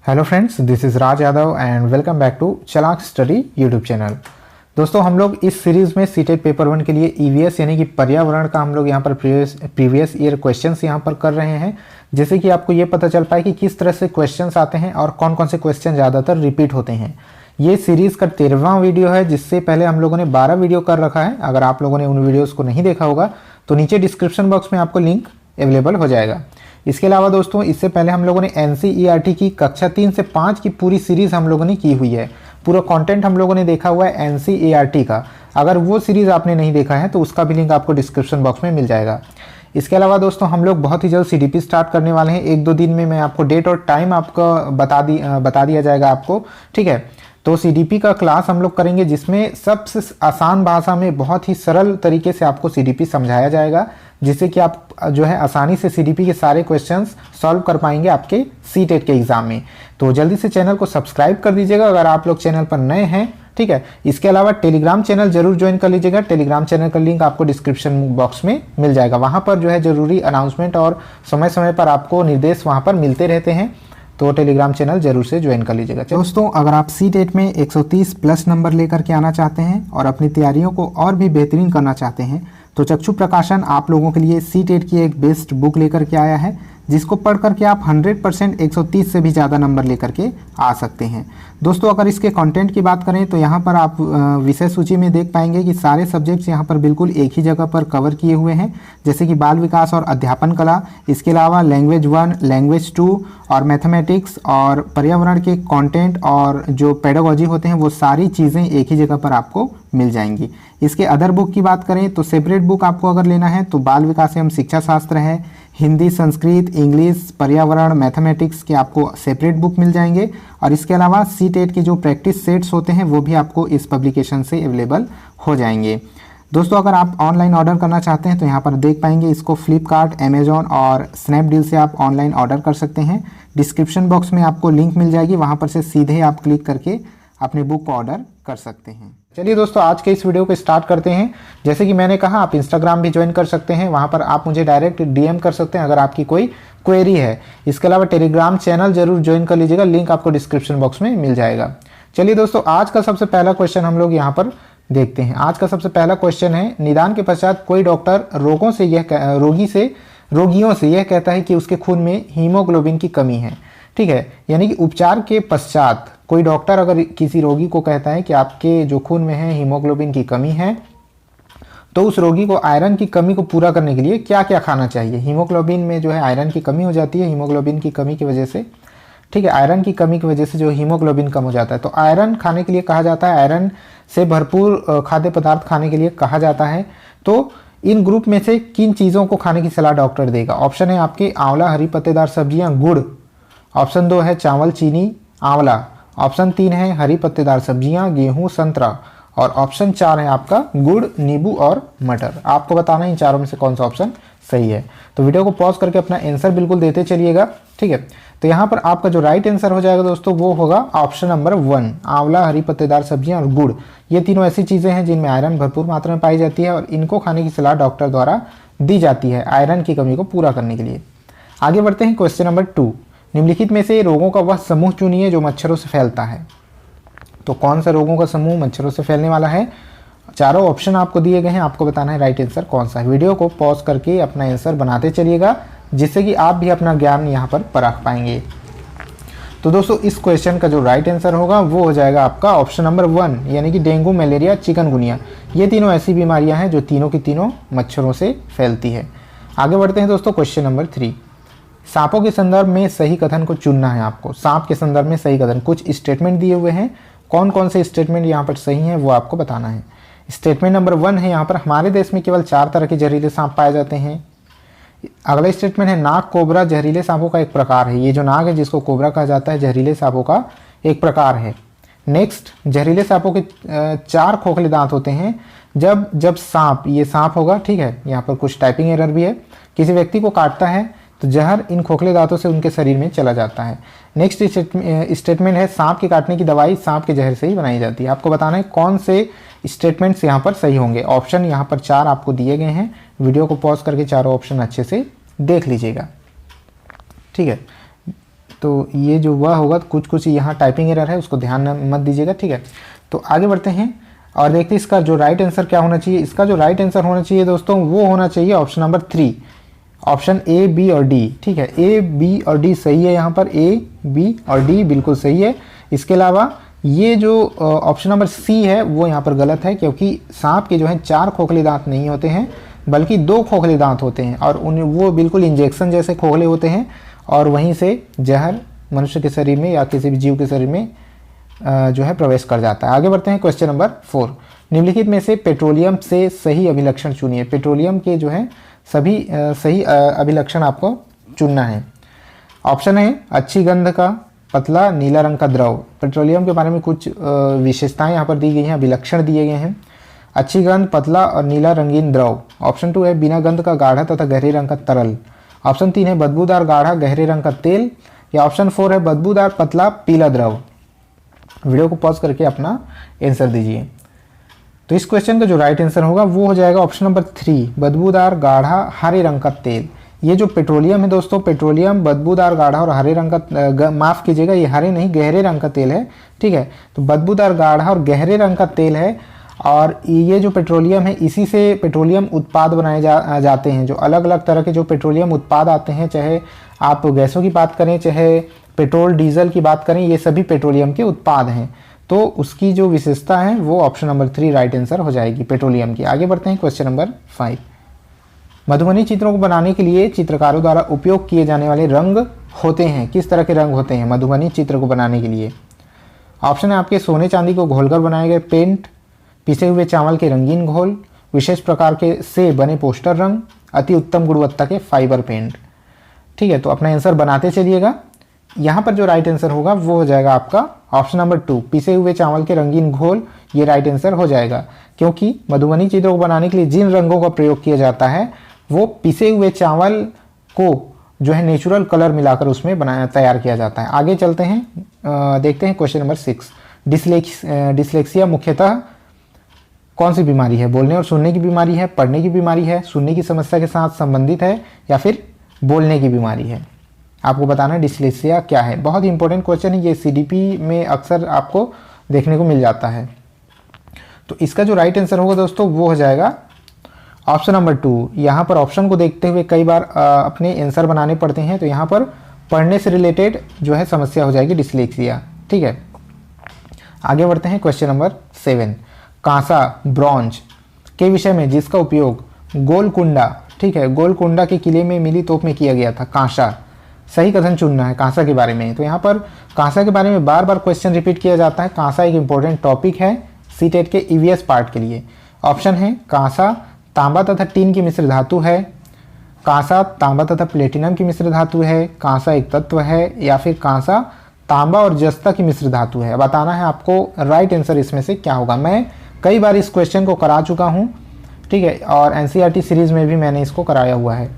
Hello friends, this is Raj Yadav and welcome back to Chalak study YouTube channel. दोस्तों, हम लोग इस सीरीज़ में सीटेट पेपर 1 के लिए ईवीएस यानी कि पर्यावरण का हम लोग यहाँ पर प्रीवियस ईयर क्वेश्चंस यहाँ पर कर रहे हैं, जैसे कि आपको ये पता चल पाए कि किस तरह से क्वेश्चंस आते हैं और कौन कौन से क्वेश्चन ज़्यादातर रिपीट होते हैं। ये सीरीज़ का 13वां वीडियो है, जिससे पहले हम लोगों ने 12 वीडियो कर रखा है। अगर आप लोगों ने उन वीडियोज़ को नहीं देखा होगा तो नीचे डिस्क्रिप्शन बॉक्स में आपको लिंक अवेलेबल हो जाएगा। इसके अलावा दोस्तों, इससे पहले हम लोगों ने एनसीईआरटी की कक्षा 3 से 5 की पूरी सीरीज़ हम लोगों ने की हुई है। पूरा कंटेंट हम लोगों ने देखा हुआ है एनसीईआरटी का। अगर वो सीरीज़ आपने नहीं देखा है तो उसका भी लिंक आपको डिस्क्रिप्शन बॉक्स में मिल जाएगा। इसके अलावा दोस्तों, हम लोग बहुत ही जल्द सीडीपी स्टार्ट करने वाले हैं। 1-2 दिन में मैं आपको डेट और टाइम आपको बता दिया जाएगा आपको, ठीक है। तो सीडीपी का क्लास हम लोग करेंगे, जिसमें सबसे आसान भाषा में बहुत ही सरल तरीके से आपको सीडीपी समझाया जाएगा, जिससे कि आप जो है आसानी से सीडीपी के सारे क्वेश्चंस सॉल्व कर पाएंगे आपके सीटेट के एग्जाम में। तो जल्दी से चैनल को सब्सक्राइब कर दीजिएगा अगर आप लोग चैनल पर नए हैं, ठीक है। इसके अलावा टेलीग्राम चैनल जरूर ज्वाइन कर लीजिएगा। टेलीग्राम चैनल का लिंक आपको डिस्क्रिप्शन बॉक्स में मिल जाएगा। वहां पर जो है जरूरी अनाउंसमेंट और समय समय पर आपको निर्देश वहां पर मिलते रहते हैं, तो टेलीग्राम चैनल जरूर से ज्वाइन कर लीजिएगा। दोस्तों, अगर आप सीटेट में 130 प्लस नंबर लेकर के आना चाहते हैं और अपनी तैयारियों को और भी बेहतरीन करना चाहते हैं तो चक्षु प्रकाशन आप लोगों के लिए सीटेट की एक बेस्ट बुक लेकर के आया है, जिसको पढ़ करके आप 100% 130 से भी ज़्यादा नंबर लेकर के आ सकते हैं। दोस्तों, अगर इसके कंटेंट की बात करें तो यहाँ पर आप विषय सूची में देख पाएंगे कि सारे सब्जेक्ट्स यहाँ पर बिल्कुल एक ही जगह पर कवर किए हुए हैं, जैसे कि बाल विकास और अध्यापन कला, इसके अलावा लैंग्वेज 1, लैंग्वेज 2 और मैथमेटिक्स और पर्यावरण के कंटेंट और जो पेडागोजी होते हैं वो सारी चीज़ें एक ही जगह पर आपको मिल जाएंगी। इसके अदर बुक की बात करें तो सेपरेट बुक आपको अगर लेना है तो बाल विकास एवं शिक्षा शास्त्र है, हिंदी, संस्कृत, इंग्लिश, पर्यावरण, मैथमेटिक्स के आपको सेपरेट बुक मिल जाएंगे। और इसके अलावा सीटेट के जो प्रैक्टिस सेट्स होते हैं वो भी आपको इस पब्लिकेशन से अवेलेबल हो जाएंगे। दोस्तों, अगर आप ऑनलाइन ऑर्डर करना चाहते हैं तो यहाँ पर देख पाएंगे इसको फ्लिपकार्ट, अमेजॉन और स्नैपडील से आप ऑनलाइन ऑर्डर कर सकते हैं। डिस्क्रिप्शन बॉक्स में आपको लिंक मिल जाएगी, वहाँ पर से सीधे आप क्लिक करके अपने बुक को ऑर्डर कर सकते हैं। चलिए दोस्तों, आज के इस वीडियो को स्टार्ट करते हैं। जैसे कि मैंने कहा, आप इंस्टाग्राम भी ज्वाइन कर सकते हैं, वहाँ पर आप मुझे डायरेक्ट डीएम कर सकते हैं अगर आपकी कोई क्वेरी है। इसके अलावा टेलीग्राम चैनल जरूर ज्वाइन कर लीजिएगा, लिंक आपको डिस्क्रिप्शन बॉक्स में मिल जाएगा। चलिए दोस्तों, आज का सबसे पहला क्वेश्चन हम लोग यहाँ पर देखते हैं। आज का सबसे पहला क्वेश्चन है, निदान के पश्चात कोई डॉक्टर रोगियों से यह कहता है कि उसके खून में हीमोग्लोबिन की कमी है, ठीक है। यानी कि उपचार के पश्चात कोई डॉक्टर अगर किसी रोगी को कहता है कि आपके जो खून में है हीमोग्लोबिन की कमी है, तो उस रोगी को आयरन की कमी को पूरा करने के लिए क्या क्या खाना चाहिए। हीमोग्लोबिन में जो है आयरन की कमी हो जाती है, हीमोग्लोबिन की कमी की वजह से, ठीक है। आयरन की कमी की वजह से जो हीमोग्लोबिन कम हो जाता है, तो आयरन खाने के लिए कहा जाता है, आयरन से भरपूर खाद्य पदार्थ खाने के लिए कहा जाता है। तो इन ग्रुप में से किन चीज़ों को खाने की सलाह डॉक्टर देगा। ऑप्शन है आपके आंवला, हरी पत्तेदार सब्जियां, गुड़। ऑप्शन 2 है चावल, चीनी, आंवला। ऑप्शन 3 है हरी पत्तेदार सब्जियां, गेहूं, संतरा। और ऑप्शन 4 है आपका गुड़, नींबू और मटर। आपको बताना है इन चारों में से कौन सा ऑप्शन सही है। तो वीडियो को पॉज करके अपना आंसर बिल्कुल देते चलिएगा, ठीक है। तो यहाँ पर आपका जो राइट आंसर हो जाएगा दोस्तों, वो होगा ऑप्शन नंबर 1, आंवला, हरी पत्तेदार सब्जियां और गुड़। ये तीनों ऐसी चीज़ें हैं जिनमें आयरन भरपूर मात्रा में पाई जाती है और इनको खाने की सलाह डॉक्टर द्वारा दी जाती है आयरन की कमी को पूरा करने के लिए। आगे बढ़ते हैं क्वेश्चन नंबर 2। निम्नलिखित में से रोगों का वह समूह चुनिए जो मच्छरों से फैलता है। तो कौन सा रोगों का समूह मच्छरों से फैलने वाला है। चारों ऑप्शन आपको दिए गए हैं, आपको बताना है राइट आंसर कौन सा है। वीडियो को पॉज करके अपना आंसर बनाते चलिएगा, जिससे कि आप भी अपना ज्ञान यहाँ पर परख पाएंगे। तो दोस्तों, इस क्वेश्चन का जो राइट आंसर होगा वो हो जाएगा आपका ऑप्शन नंबर 1, यानी कि डेंगू, मलेरिया, चिकनगुनिया। ये तीनों ऐसी बीमारियां हैं जो तीनों की तीनों मच्छरों से फैलती है। आगे बढ़ते हैं दोस्तों, क्वेश्चन नंबर 3। सांपों के संदर्भ में सही कथन को चुनना है आपको। सांप के संदर्भ में सही कथन, कुछ स्टेटमेंट दिए हुए हैं, कौन कौन से स्टेटमेंट यहाँ पर सही हैं वो आपको बताना है। स्टेटमेंट नंबर 1 है यहाँ पर, हमारे देश में केवल 4 तरह के जहरीले सांप पाए जाते हैं। अगला स्टेटमेंट है, नाग कोबरा जहरीले सांपों का एक प्रकार है। ये जो नाग है जिसको कोबरा कहा जाता है, जहरीले सांपों का एक प्रकार है। नेक्स्ट, जहरीले सांपों के 4 खोखले दांत होते हैं। जब सांप, ये सांप होगा, ठीक है, यहाँ पर कुछ टाइपिंग एरर भी है, किसी व्यक्ति को काटता है तो जहर इन खोखले दांतों से उनके शरीर में चला जाता है। नेक्स्ट स्टेटमेंट है, सांप के काटने की दवाई सांप के जहर से ही बनाई जाती है। आपको बताना है कौन से स्टेटमेंट्स यहाँ पर सही होंगे। ऑप्शन यहाँ पर 4 आपको दिए गए हैं, वीडियो को पॉज करके चारों ऑप्शन अच्छे से देख लीजिएगा, ठीक है। तो ये जो वह होगा, कुछ कुछ यहाँ टाइपिंग एरर है, उसको ध्यान मत दीजिएगा, ठीक है। तो आगे बढ़ते हैं और देखते हैं इसका जो राइट आंसर क्या होना चाहिए। इसका जो राइट आंसर होना चाहिए दोस्तों वो होना चाहिए option number 3, option A, B और डी, ठीक है। ए, बी और डी सही है, यहाँ पर ए, बी और डी बिल्कुल सही है। इसके अलावा ये जो ऑप्शन नंबर सी है वो यहाँ पर गलत है, क्योंकि सांप के जो है 4 खोखले दांत नहीं होते हैं बल्कि 2 खोखले दांत होते हैं, और उन वो बिल्कुल इंजेक्शन जैसे खोखले होते हैं, और वहीं से जहर मनुष्य के शरीर में या किसी भी जीव के शरीर में जो है प्रवेश कर जाता है। आगे बढ़ते हैं क्वेश्चन नंबर 4, निम्नलिखित में से पेट्रोलियम से सही अभिलक्षण चुनिए। पेट्रोलियम के जो है सभी सही अभिलक्षण आपको चुनना है। ऑप्शन है अच्छी गंध का, पतला नीला रंग का द्रव। पेट्रोलियम के बारे में कुछ विशेषताएं यहाँ पर दी गई हैं, अभिलक्षण दिए गए हैं। अच्छी गंध, पतला और नीला रंगीन द्रव। ऑप्शन 2 है बिना गंध का गाढ़ा तथा गहरे रंग का तरल। ऑप्शन 3 है बदबूदार गाढ़ा गहरे रंग का तेल, या ऑप्शन 4 है बदबूदार पतला पीला द्रव। वीडियो को पॉज करके अपना आंसर दीजिए। तो इस क्वेश्चन का जो राइट आंसर होगा वो हो जाएगा ऑप्शन नंबर 3, बदबूदार गाढ़ा हरे रंग का तेल। ये जो पेट्रोलियम है दोस्तों, पेट्रोलियम बदबूदार गाढ़ा और हरे रंग का, माफ़ कीजिएगा ये हरे नहीं गहरे रंग का तेल है, ठीक है। तो बदबूदार गाढ़ा और गहरे रंग का तेल है, और ये जो पेट्रोलियम है इसी से पेट्रोलियम उत्पाद बनाए जाते हैं। जो अलग अलग तरह के जो पेट्रोलियम उत्पाद आते हैं, चाहे आप गैसों की बात करें, चाहे पेट्रोल डीजल की बात करें, ये सभी पेट्रोलियम के उत्पाद हैं। तो उसकी जो विशेषता है वो ऑप्शन नंबर 3 राइट आंसर हो जाएगी पेट्रोलियम की। आगे बढ़ते हैं क्वेश्चन नंबर 5, मधुबनी चित्रों को बनाने के लिए चित्रकारों द्वारा उपयोग किए जाने वाले रंग होते हैं। किस तरह के रंग होते हैं मधुबनी चित्र को बनाने के लिए? ऑप्शन है आपके सोने चांदी को घोलकर बनाए गए पेंट, पिसे हुए चावल के रंगीन घोल, विशेष प्रकार के से बने पोस्टर रंग, अति उत्तम गुणवत्ता के फाइबर पेंट। ठीक है, तो अपना आंसर बनाते चलिएगा। यहाँ पर जो राइट आंसर होगा वो हो जाएगा आपका ऑप्शन नंबर 2, पिसे हुए चावल के रंगीन घोल। ये राइट आंसर हो जाएगा, क्योंकि मधुबनी चित्रों को बनाने के लिए जिन रंगों का प्रयोग किया जाता है वो पिसे हुए चावल को जो है नेचुरल कलर मिलाकर उसमें तैयार किया जाता है। आगे चलते हैं, देखते हैं क्वेश्चन नंबर 6, डिसलेक्सिया मुख्यतः कौन सी बीमारी है? बोलने और सुनने की बीमारी है, पढ़ने की बीमारी है, सुनने की समस्या के साथ संबंधित है, या फिर बोलने की बीमारी है? आपको बताना है डिसलेक्सिया क्या है। बहुत ही इंपॉर्टेंट क्वेश्चन है ये, सीडीपी में अक्सर आपको देखने को मिल जाता है। तो इसका जो राइट आंसर होगा दोस्तों वो हो जाएगा ऑप्शन नंबर 2। यहाँ पर ऑप्शन को देखते हुए कई बार अपने आंसर बनाने पड़ते हैं, तो यहाँ पर पढ़ने से रिलेटेड जो है समस्या हो जाएगी डिसलेक्सिया। ठीक है, आगे बढ़ते हैं क्वेश्चन नंबर 7, कांसा ब्रॉन्ज के विषय में जिसका उपयोग गोलकुंडा, ठीक है, गोलकुंडा के किले में मिली तोप में किया गया था। कांसा, सही कथन चुनना है कांसा के बारे में। तो यहाँ पर कांसा के बारे में बार बार क्वेश्चन रिपीट किया जाता है। कांसा एक इंपॉर्टेंट टॉपिक है सीटेट के ईवीएस पार्ट के लिए। ऑप्शन है कांसा तांबा तथा टीन की मिश्र धातु है, कांसा तांबा तथा प्लेटिनम की मिश्र धातु है, कांसा एक तत्व है, या फिर कांसा तांबा और जस्ता की मिश्र धातु है। बताना है आपको राइट आंसर इसमें से क्या होगा। मैं कई बार इस क्वेश्चन को करा चुका हूँ, ठीक है, और एनसीईआरटी सीरीज में भी मैंने इसको कराया हुआ है।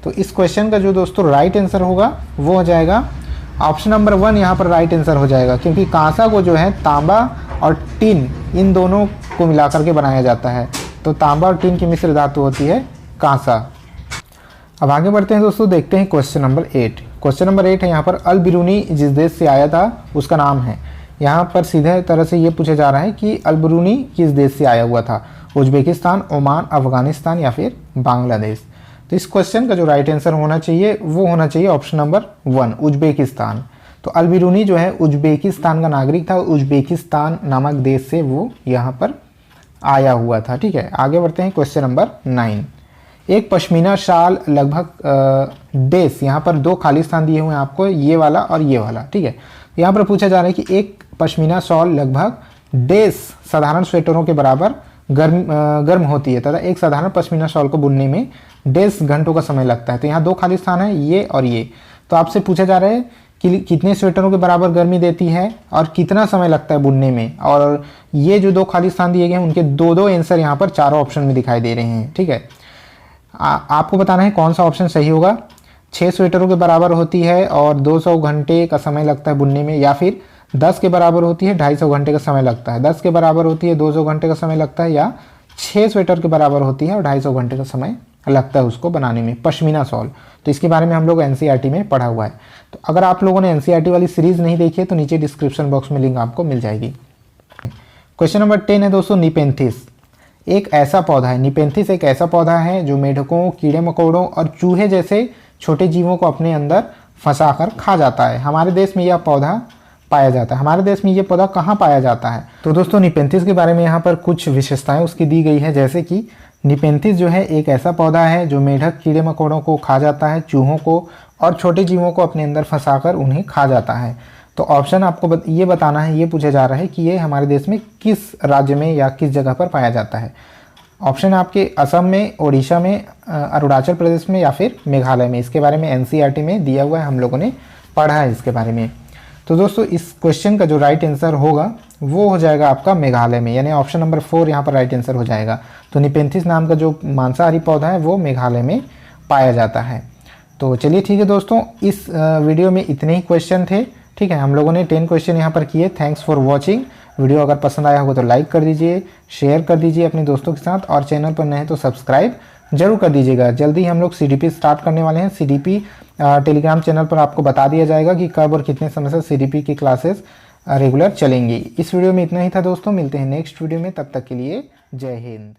तो इस क्वेश्चन का जो दोस्तों राइट आंसर होगा वो हो जाएगा ऑप्शन नंबर 1, यहाँ पर राइट आंसर हो जाएगा, क्योंकि कांसा को जो है तांबा और टीन इन दोनों को मिलाकर के बनाया जाता है। तो तांबा और टीन की मिश्र धातु होती है कांसा। अब आगे बढ़ते हैं दोस्तों, देखते हैं क्वेश्चन नंबर 8। क्वेश्चन नंबर 8 है यहाँ पर अल बिरूनी जिस देश से आया था उसका नाम है। यहाँ पर सीधे तरह से ये पूछा जा रहा है कि अल बिरूनी किस देश से आया हुआ था? उज्बेकिस्तान, ओमान, अफगानिस्तान या फिर बांग्लादेश? तो इस क्वेश्चन का जो राइट आंसर होना चाहिए वो होना चाहिए ऑप्शन नंबर 1, उज्बेकिस्तान। तो अल बिरूनी जो है उज्बेकिस्तान का नागरिक था, उज्बेकिस्तान नामक देश से वो यहाँ पर आया हुआ था। ठीक है, आगे बढ़ते हैं क्वेश्चन नंबर 9, एक पश्मीना शाल लगभग डेस, यहाँ पर 2 खाली स्थान दिए हुए हैं आपको, ये वाला और ये वाला। ठीक है, यहाँ पर पूछा जा रहा है कि एक पश्मीना शॉल लगभग डेस साधारण स्वेटरों के बराबर गर्म होती है तथा एक साधारण पश्मीना शॉल को बुनने में डेस घंटों का समय लगता है। तो यहाँ 2 खाली स्थान है, ये और ये। तो आपसे पूछा जा रहा है कि कितने स्वेटरों के बराबर गर्मी देती है और कितना समय लगता है बुनने में। और ये जो 2 खाली स्थान दिए गए हैं उनके 2-2 आंसर यहाँ पर चारों ऑप्शन में दिखाई दे रहे हैं। ठीक है, आपको बताना है कौन सा ऑप्शन सही होगा। 6 स्वेटरों के बराबर होती है और 200 घंटे का समय लगता है बुनने में, या फिर 10 के बराबर होती है 250 घंटे का समय लगता है। 10 के बराबर होती है 200 घंटे का समय लगता है, या 6 स्वेटर के बराबर होती है और 250 घंटे का समय लगता है उसको बनाने में, पश्मीना शॉल। तो इसके बारे में हम लोग एनसीईआरटी में पढ़ा हुआ है। तो अगर आप लोगों ने एनसीईआरटी वाली सीरीज़ नहीं देखी है तो नीचे डिस्क्रिप्शन बॉक्स में लिंक आपको मिल जाएगी। क्वेश्चन नंबर 10 है दोस्तों, निपेंथिस एक ऐसा पौधा है, निपेंथिस एक ऐसा पौधा है जो मेढकों, कीड़े मकोड़ों और चूहे जैसे छोटे जीवों को अपने अंदर फंसाकर खा जाता है। हमारे देश में यह पौधा पाया जाता है। हमारे देश में ये पौधा कहाँ पाया जाता है? तो दोस्तों निपेंथिस के बारे में यहाँ पर कुछ विशेषताएं उसकी दी गई है, जैसे कि निपेंथिस जो है एक ऐसा पौधा है जो मेढक, कीड़े मकोड़ों को खा जाता है, चूहों को और छोटे जीवों को अपने अंदर फंसाकर उन्हें खा जाता है। तो ऑप्शन आपको ये बताना है, ये पूछा जा रहा है कि ये हमारे देश में किस राज्य में या किस जगह पर पाया जाता है। ऑप्शन आपके असम में, उड़ीसा में, अरुणाचल प्रदेश में या फिर मेघालय में। इसके बारे में एनसीईआरटी में दिया हुआ है, हम लोगों ने पढ़ा है इसके बारे में। तो दोस्तों इस क्वेश्चन का जो राइट आंसर होगा वो हो जाएगा आपका मेघालय में, यानी ऑप्शन नंबर 4 यहाँ पर राइट आंसर हो जाएगा। तो निपेंथिस नाम का जो मांसाहारी पौधा है वो मेघालय में पाया जाता है। तो चलिए ठीक है दोस्तों, इस वीडियो में इतने ही क्वेश्चन थे। ठीक है, हम लोगों ने 10 क्वेश्चन यहाँ पर किए। Thanks for watching. वीडियो अगर पसंद आया होगा तो लाइक कर दीजिए, शेयर कर दीजिए अपने दोस्तों के साथ, और चैनल पर नए हैं तो सब्सक्राइब जरूर कर दीजिएगा। जल्दी हम लोग सीडीपी स्टार्ट करने वाले हैं। सीडीपी टेलीग्राम चैनल पर आपको बता दिया जाएगा कि कब और कितने समय से सीडीपी की क्लासेस रेगुलर चलेंगी। इस वीडियो में इतना ही था दोस्तों, मिलते हैं नेक्स्ट वीडियो में, तब तक के लिए जय हिंद।